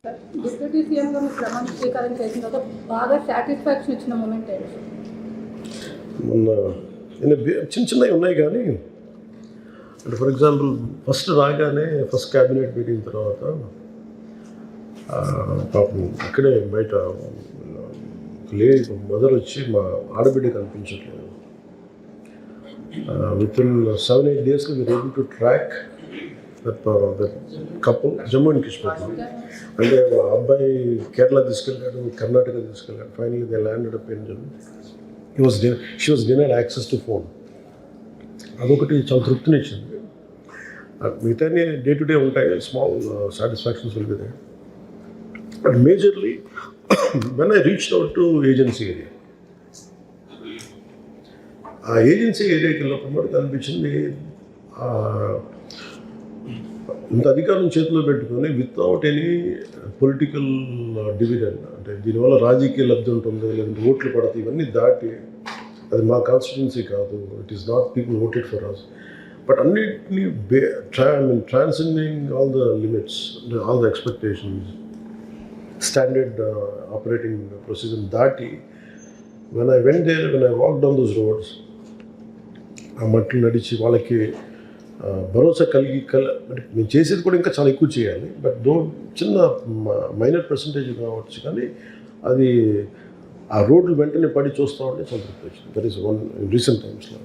Deputy సీఎంగా మీరు ప్రమాణ స్వీకారం చేసిన తర్వాత బాగా సాటిస్ఫాక్షన్ ఇచ్చిన మూమెంట్ ఏంటి? మొన్న చిన్న చిన్నవి ఉన్నాయి కానీ అంటే ఫర్ ఎగ్జాంపుల్ ఫస్ట్ రాగానే ఫస్ట్ క్యాబినెట్ మీటింగ్ తర్వాత పాపం ఇక్కడే బయట మదర్ వచ్చి మా ఆడబిడ్డ కనిపించట్లేదు. Within 7-8 days we were able to track that couple Jammu and కాశ్మీర్లో. అంటే అబ్బాయి కేరళ తీసుకెళ్ళాడు, కర్ణాటక తీసుకెళ్ళాడు. Finally they landed up in Jammu. She was denied access to phone. అదొకటి చాలా తృప్తినిచ్చింది. మిగతా డే టు డే ఉంటాయి, small satisfactions will be there. But majorly when I reached out to agency area, ఆ ఏజెన్సీ ఏరియాకి వెళ్ళినప్పుడు మనకు అనిపించింది ఇంత అధికారం చేతిలో పెట్టుకొని వితౌట్ ఎనీ పొలిటికల్ డివిజన్, అంటే దీనివల్ల రాజకీయ లబ్ధి ఉంటుంది లేదంటే ఓట్లు పడతాయి, ఇవన్నీ దాటి అది మా కాన్స్టిట్యున్సీ కాదు, it is not people voted for us, but అన్నిటినీ transcending all the limits, all the expectations, standard operating procedure దాటి when I went there, when I walked down those roads, ఆ మట్లు నడిచి వాళ్ళకి భరోసా కలిగి అంటే మేము చేసేది కూడా ఇంకా చాలా ఎక్కువ చేయాలి, బట్ చిన్న మైనర్ పర్సంటేజ్ కావచ్చు, కానీ అది ఆ రోడ్లు వెంటనే పడి చూస్తూ ఉంటే చాలా తృప్తి వచ్చింది. దట్ ఈస్ వన్ రీసెంట్ టైమ్స్లో.